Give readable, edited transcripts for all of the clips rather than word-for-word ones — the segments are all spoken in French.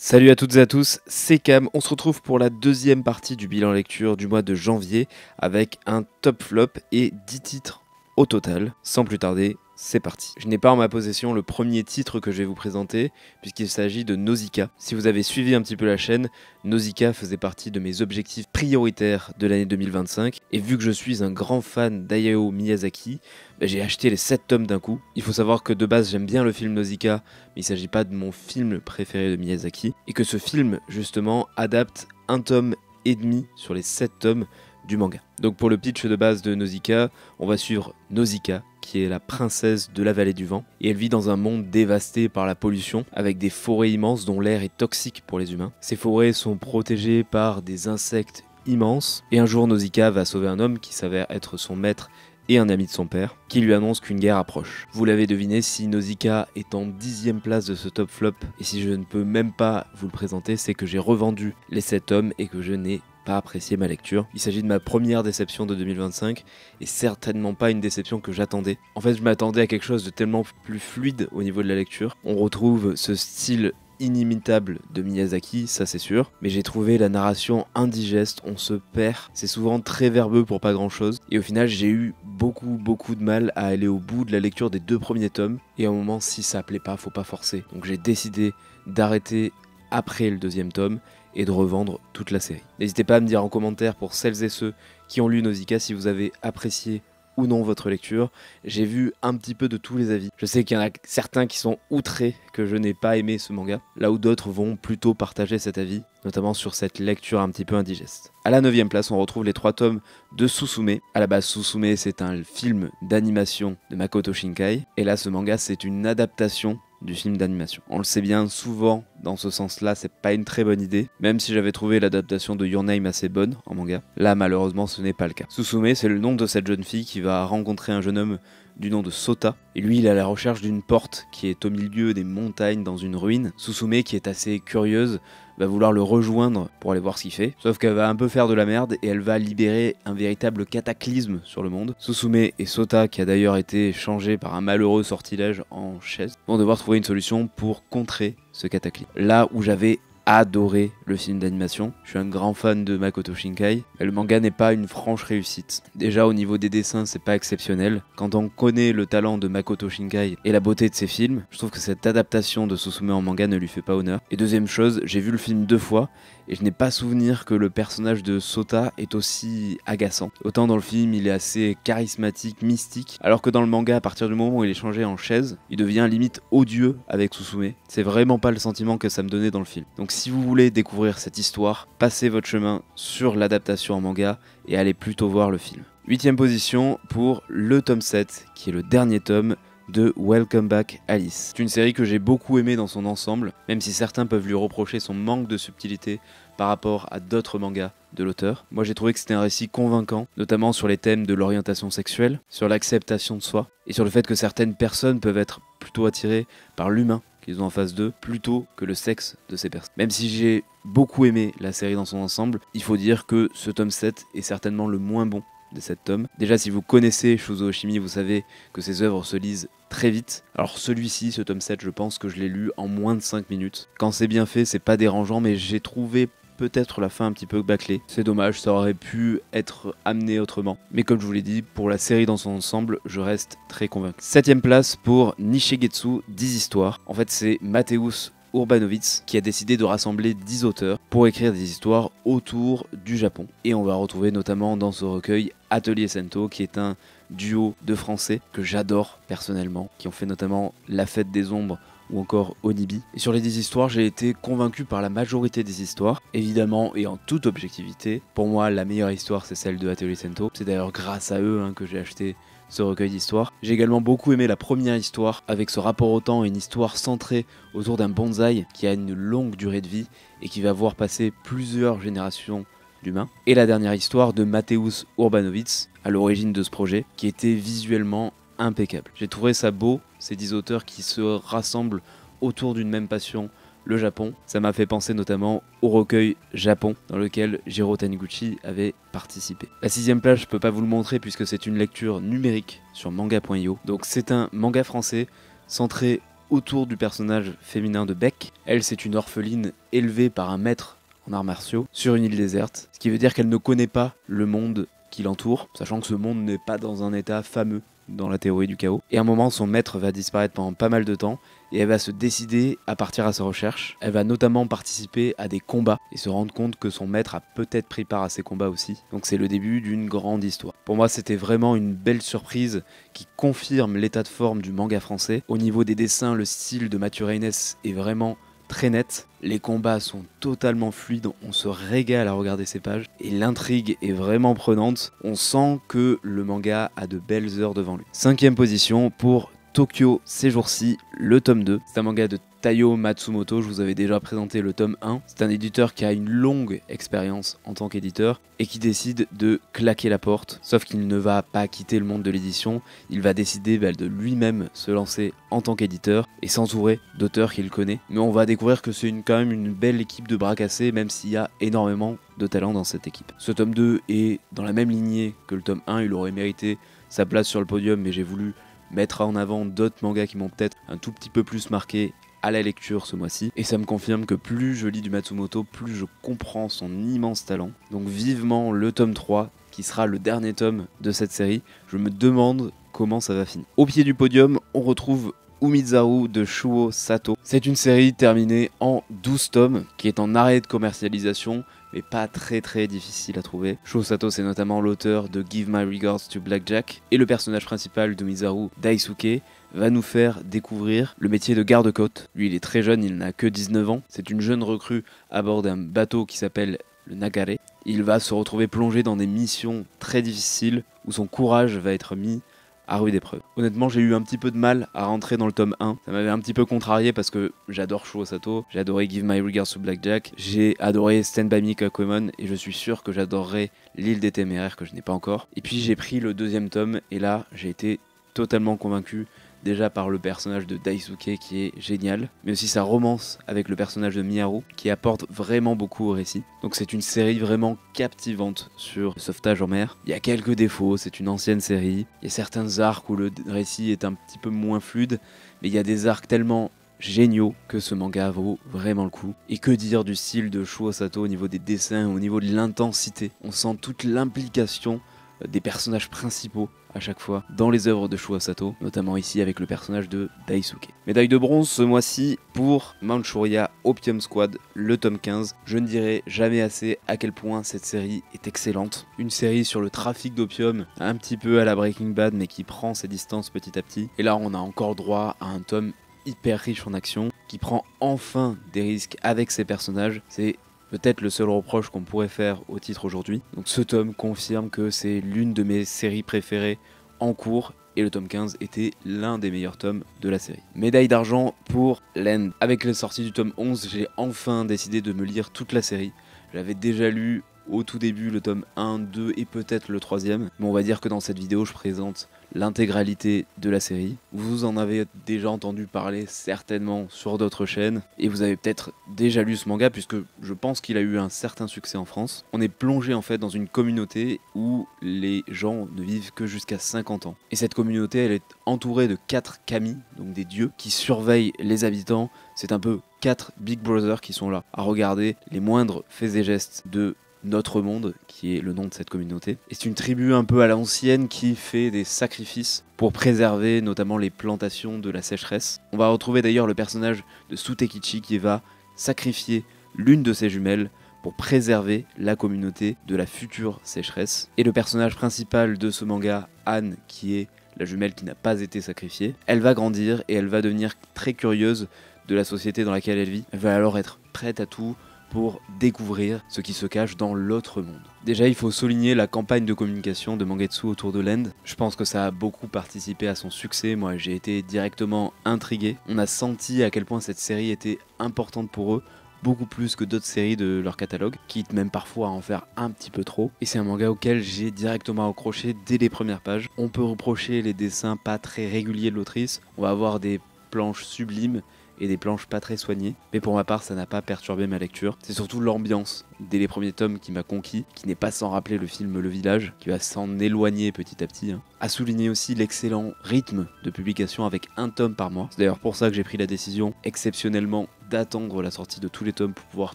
Salut à toutes et à tous, c'est Cam. On se retrouve pour la deuxième partie du bilan lecture du mois de janvier avec un top flop et 10 titres au total. Sans plus tarder, c'est parti. Je n'ai pas en ma possession le premier titre que je vais vous présenter puisqu'il s'agit de Nausicaa. Si vous avez suivi un petit peu la chaîne, Nausicaa faisait partie de mes objectifs prioritaires de l'année 2025 et vu que je suis un grand fan d'Hayao Miyazaki, j'ai acheté les 7 tomes d'un coup. Il faut savoir que de base j'aime bien le film Nausicaa, mais il ne s'agit pas de mon film préféré de Miyazaki, et que ce film justement adapte un tome et demi sur les 7 tomes du manga. Donc pour le pitch de base de Nausicaa, on va suivre Nausicaa, qui est la princesse de la vallée du vent, et elle vit dans un monde dévasté par la pollution, avec des forêts immenses dont l'air est toxique pour les humains. Ces forêts sont protégées par des insectes immenses, et un jour Nausicaa va sauver un homme qui s'avère être son maître et un ami de son père, qui lui annonce qu'une guerre approche. Vous l'avez deviné, si Nausicaa est en 10e place de ce top flop, et si je ne peux même pas vous le présenter, c'est que j'ai revendu les 7 tomes et que je n'ai pas apprécié ma lecture. Il s'agit de ma première déception de 2025, et certainement pas une déception que j'attendais. En fait, je m'attendais à quelque chose de tellement plus fluide au niveau de la lecture. On retrouve ce style inimitable de Miyazaki, ça c'est sûr, mais j'ai trouvé la narration indigeste, on se perd, c'est souvent très verbeux pour pas grand chose, et au final j'ai eu beaucoup de mal à aller au bout de la lecture des 2 premiers tomes, et à un moment si ça plaît pas, faut pas forcer, donc j'ai décidé d'arrêter après le 2e tome, et de revendre toute la série. N'hésitez pas à me dire en commentaire pour celles et ceux qui ont lu Nausicaa si vous avez apprécié ou non votre lecture. J'ai vu un petit peu de tous les avis. Je sais qu'il y en a certains qui sont outrés que je n'ai pas aimé ce manga, là où d'autres vont plutôt partager cet avis, notamment sur cette lecture un petit peu indigeste. À la 9e place, on retrouve les 3 tomes de Susume. À la base, Susume, c'est un film d'animation de Makoto Shinkai, et là, ce manga, c'est une adaptation du film d'animation. On le sait bien, souvent, dans ce sens-là, c'est pas une très bonne idée, même si j'avais trouvé l'adaptation de Your Name assez bonne en manga. Là, malheureusement, ce n'est pas le cas. Susume, c'est le nom de cette jeune fille qui va rencontrer un jeune homme du nom de Sota, et lui, il est à la recherche d'une porte qui est au milieu des montagnes dans une ruine. Susume, qui est assez curieuse, va vouloir le rejoindre pour aller voir ce qu'il fait, sauf qu'elle va un peu faire de la merde et elle va libérer un véritable cataclysme sur le monde. Susume et Sota, qui a d'ailleurs été changé par un malheureux sortilège en chaise, vont devoir trouver une solution pour contrer ce cataclysme. Là où j'avais adoré le film d'animation, je suis un grand fan de Makoto Shinkai, mais le manga n'est pas une franche réussite. Déjà au niveau des dessins, c'est pas exceptionnel. Quand on connaît le talent de Makoto Shinkai et la beauté de ses films, je trouve que cette adaptation de Susume en manga ne lui fait pas honneur. Et deuxième chose, j'ai vu le film 2 fois et je n'ai pas souvenir que le personnage de Sota est aussi agaçant. Autant dans le film, il est assez charismatique, mystique, alors que dans le manga, à partir du moment où il est changé en chaise, il devient limite odieux avec Susume. C'est vraiment pas le sentiment que ça me donnait dans le film. Donc si vous voulez découvrir cette histoire, passez votre chemin sur l'adaptation en manga et allez plutôt voir le film. 8e position pour le tome 7, qui est le dernier tome de Welcome Back Alice. C'est une série que j'ai beaucoup aimée dans son ensemble, même si certains peuvent lui reprocher son manque de subtilité par rapport à d'autres mangas de l'auteur. Moi j'ai trouvé que c'était un récit convaincant, notamment sur les thèmes de l'orientation sexuelle, sur l'acceptation de soi, et sur le fait que certaines personnes peuvent être plutôt attirées par l'humain qu'ils ont en face d'eux, plutôt que le sexe de ces personnes. Même si j'ai beaucoup aimé la série dans son ensemble, il faut dire que ce tome 7 est certainement le moins bon de 7 tomes. Déjà, si vous connaissez Shuzo Oshimi, vous savez que ses œuvres se lisent très vite. Alors celui-ci, ce tome 7, je pense que je l'ai lu en moins de 5 minutes. Quand c'est bien fait, c'est pas dérangeant, mais j'ai trouvé peut-être la fin un petit peu bâclée. C'est dommage, ça aurait pu être amené autrement. Mais comme je vous l'ai dit, pour la série dans son ensemble, je reste très convaincu. 7e place pour Nishigetsu, 10 histoires. En fait, c'est Mateusz Urbanovic qui a décidé de rassembler 10 auteurs pour écrire des histoires autour du Japon. Et on va retrouver notamment dans ce recueil Atelier Sento, qui est un duo de français que j'adore personnellement, qui ont fait notamment La Fête des Ombres ou encore Onibi. Et sur les 10 histoires, j'ai été convaincu par la majorité des histoires. Évidemment, et en toute objectivité, pour moi, la meilleure histoire, c'est celle de Atelier Sento. C'est d'ailleurs grâce à eux que j'ai acheté ce recueil d'histoires. J'ai également beaucoup aimé la première histoire, avec ce rapport au temps et une histoire centrée autour d'un bonsaï qui a une longue durée de vie et qui va voir passer plusieurs générations d'humains. Et la dernière histoire de Mateusz Urbanovic, à l'origine de ce projet, qui était visuellement impeccable. J'ai trouvé ça beau, ces 10 auteurs qui se rassemblent autour d'une même passion, le Japon. Ça m'a fait penser notamment au recueil Japon, dans lequel Jiro Taniguchi avait participé. La 6e place, je peux pas vous le montrer puisque c'est une lecture numérique sur manga.io. Donc c'est un manga français centré autour du personnage féminin de Beck. Elle, c'est une orpheline élevée par un maître en arts martiaux sur une île déserte, ce qui veut dire qu'elle ne connaît pas le monde qui l'entoure, sachant que ce monde n'est pas dans un état fameux dans la théorie du chaos. Et à un moment, son maître va disparaître pendant pas mal de temps, et elle va se décider à partir à sa recherche. Elle va notamment participer à des combats, et se rendre compte que son maître a peut-être pris part à ces combats aussi. Donc c'est le début d'une grande histoire. Pour moi, c'était vraiment une belle surprise qui confirme l'état de forme du manga français. Au niveau des dessins, le style de Mathieu Reynes est vraiment très net, les combats sont totalement fluides, on se régale à regarder ces pages, et l'intrigue est vraiment prenante, on sent que le manga a de belles heures devant lui. 5ème position pour Tokyo ces jours-ci, le tome 2. C'est un manga de Taiyo Matsumoto, je vous avais déjà présenté le tome 1. C'est un éditeur qui a une longue expérience en tant qu'éditeur et qui décide de claquer la porte. Sauf qu'il ne va pas quitter le monde de l'édition, il va décider de lui-même se lancer en tant qu'éditeur et s'entourer d'auteurs qu'il connaît. Mais on va découvrir que c'est quand même une belle équipe de bras cassés, même s'il y a énormément de talent dans cette équipe. Ce tome 2 est dans la même lignée que le tome 1, il aurait mérité sa place sur le podium, mais j'ai voulu mettre en avant d'autres mangas qui m'ont peut-être un tout petit peu plus marqué à la lecture ce mois-ci, et ça me confirme que plus je lis du Matsumoto, plus je comprends son immense talent. Donc vivement le tome 3, qui sera le dernier tome de cette série. Je me demande comment ça va finir. Au pied du podium, on retrouve Umizaru de Shuo Sato. C'est une série terminée en 12 tomes, qui est en arrêt de commercialisation, mais pas très difficile à trouver. Shuo Sato, c'est notamment l'auteur de Give My Regards to Blackjack, et le personnage principal d'Umizaru, Daisuke, va nous faire découvrir le métier de garde-côte. Lui, il est très jeune, il n'a que 19 ans. C'est une jeune recrue à bord d'un bateau qui s'appelle le Nagare. Il va se retrouver plongé dans des missions très difficiles où son courage va être mis à rude épreuve. Honnêtement, j'ai eu un petit peu de mal à rentrer dans le tome 1. Ça m'avait un petit peu contrarié parce que j'adore Shuo Sato, j'ai adoré Give My Regards to Blackjack, j'ai adoré Stand By Me Kakumon, et je suis sûr que j'adorerai L'île des téméraires que je n'ai pas encore. Et puis j'ai pris le 2e tome et là, j'ai été totalement convaincu. Déjà par le personnage de Daisuke qui est génial, mais aussi sa romance avec le personnage de Miharu qui apporte vraiment beaucoup au récit. Donc c'est une série vraiment captivante sur le sauvetage en mer. Il y a quelques défauts, c'est une ancienne série, il y a certains arcs où le récit est un petit peu moins fluide, mais il y a des arcs tellement géniaux que ce manga vaut vraiment le coup. Et que dire du style de Shuo Sato au niveau des dessins, au niveau de l'intensité. On sent toute l'implication des personnages principaux à chaque fois dans les œuvres de Shuo Sato, notamment ici avec le personnage de Daisuke. Médaille de bronze ce mois-ci pour Manchuria Opium Squad, le tome 15. Je ne dirai jamais assez à quel point cette série est excellente. Une série sur le trafic d'opium, un petit peu à la Breaking Bad, mais qui prend ses distances petit à petit. Et là, on a encore droit à un tome hyper riche en action, qui prend enfin des risques avec ses personnages. C'est peut-être le seul reproche qu'on pourrait faire au titre aujourd'hui. Donc ce tome confirme que c'est l'une de mes séries préférées en cours, et le tome 15 était l'un des meilleurs tomes de la série. Médaille d'argent pour Land. Avec la sortie du tome 11, j'ai enfin décidé de me lire toute la série. J'avais déjà lu au tout début le tome 1, 2 et peut-être le 3e, mais on va dire que dans cette vidéo je présente l'intégralité de la série. Vous en avez déjà entendu parler certainement sur d'autres chaînes, et vous avez peut-être déjà lu ce manga puisque je pense qu'il a eu un certain succès en France. On est plongé en fait dans une communauté où les gens ne vivent que jusqu'à 50 ans. Et cette communauté, elle est entourée de 4 kami, donc des dieux, qui surveillent les habitants. C'est un peu 4 Big Brothers qui sont là à regarder les moindres faits et gestes de notre monde, qui est le nom de cette communauté. Et c'est une tribu un peu à l'ancienne qui fait des sacrifices pour préserver notamment les plantations de la sécheresse. On va retrouver d'ailleurs le personnage de Sutekichi qui va sacrifier l'une de ses jumelles pour préserver la communauté de la future sécheresse. Et le personnage principal de ce manga, Anne, qui est la jumelle qui n'a pas été sacrifiée, elle va grandir et elle va devenir très curieuse de la société dans laquelle elle vit. Elle va alors être prête à tout pour découvrir ce qui se cache dans l'autre monde. Déjà, il faut souligner la campagne de communication de Mangetsu autour de Land. Je pense que ça a beaucoup participé à son succès. Moi, j'ai été directement intrigué. On a senti à quel point cette série était importante pour eux, beaucoup plus que d'autres séries de leur catalogue, quitte même parfois à en faire un petit peu trop. Et c'est un manga auquel j'ai directement accroché dès les premières pages. On peut reprocher les dessins pas très réguliers de l'autrice. On va avoir des planches sublimes et des planches pas très soignées, mais pour ma part ça n'a pas perturbé ma lecture. C'est surtout l'ambiance dès les premiers tomes qui m'a conquis, qui n'est pas sans rappeler le film Le Village, qui va s'en éloigner petit à petit. À souligner aussi l'excellent rythme de publication avec un tome par mois. C'est d'ailleurs pour ça que j'ai pris la décision exceptionnellement d'attendre la sortie de tous les tomes pour pouvoir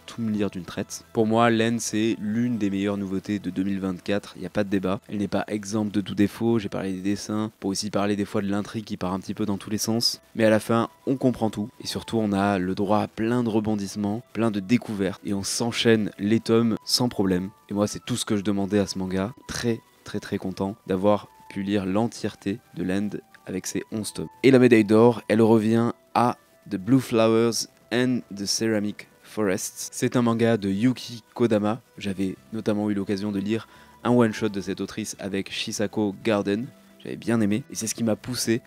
tout me lire d'une traite. Pour moi, Laine, c'est l'une des meilleures nouveautés de 2024, il n'y a pas de débat. Elle n'est pas exempte de tout défaut, j'ai parlé des dessins, pour aussi parler des fois de l'intrigue qui part un petit peu dans tous les sens. Mais à la fin, on comprend tout, et surtout on a le droit à plein de rebondissements, plein de découvertes, et on s'enchaîne les tomes sans problème. Et moi, c'est tout ce que je demandais à ce manga. Très content d'avoir pu lire l'entièreté de Land avec ses 11 tomes. Et la médaille d'or, elle revient à The Blue Flowers and the Ceramic Forests. C'est un manga de Yuki Kodama. J'avais notamment eu l'occasion de lire un one-shot de cette autrice avec Shisako Garden. J'avais bien aimé, et c'est ce qui m'a poussé,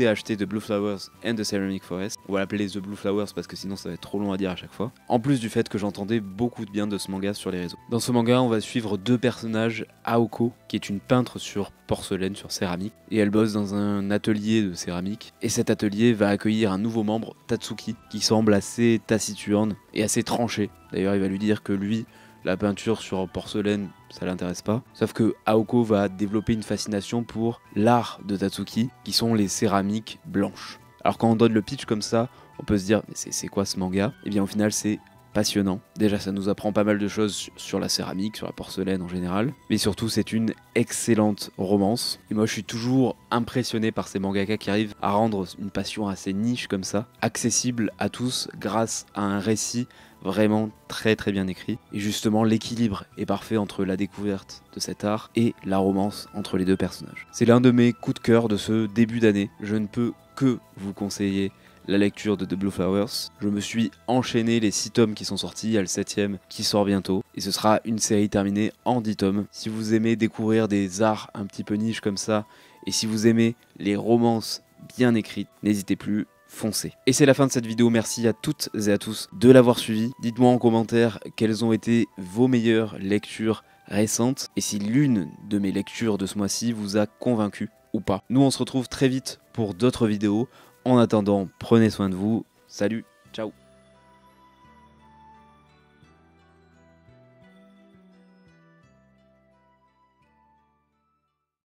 à acheter The Blue Flowers and the Ceramic Forest. On va l'appeler The Blue Flowers parce que sinon ça va être trop long à dire à chaque fois. En plus du fait que j'entendais beaucoup de bien de ce manga sur les réseaux. Dans ce manga, on va suivre deux personnages, Aoko, qui est une peintre sur porcelaine, sur céramique, et elle bosse dans un atelier de céramique. Et cet atelier va accueillir un nouveau membre, Tatsuki, qui semble assez taciturne et assez tranché. D'ailleurs, il va lui dire que lui, la peinture sur porcelaine, ça l'intéresse pas. Sauf que Aoko va développer une fascination pour l'art de Tatsuki, qui sont les céramiques blanches. Alors quand on donne le pitch comme ça, on peut se dire mais c'est quoi ce manga? Et bien au final c'est passionnant. Déjà ça nous apprend pas mal de choses sur la céramique, sur la porcelaine en général. Mais surtout c'est une excellente romance. Et moi je suis toujours impressionné par ces mangaka qui arrivent à rendre une passion assez niche comme ça, accessible à tous grâce à un récit vraiment très bien écrit. Et justement l'équilibre est parfait entre la découverte de cet art et la romance entre les deux personnages. C'est l'un de mes coups de cœur de ce début d'année. Je ne peux que vous conseiller la lecture de The Blue Flowers. Je me suis enchaîné les 6 tomes qui sont sortis, il y a le 7ème qui sort bientôt, et ce sera une série terminée en 10 tomes. Si vous aimez découvrir des arts un petit peu niche comme ça, et si vous aimez les romances bien écrites, n'hésitez plus, foncez. Et c'est la fin de cette vidéo, merci à toutes et à tous de l'avoir suivi. Dites-moi en commentaire quelles ont été vos meilleures lectures récentes, et si l'une de mes lectures de ce mois-ci vous a convaincu ou pas. Nous on se retrouve très vite pour d'autres vidéos. En attendant, prenez soin de vous. Salut, ciao.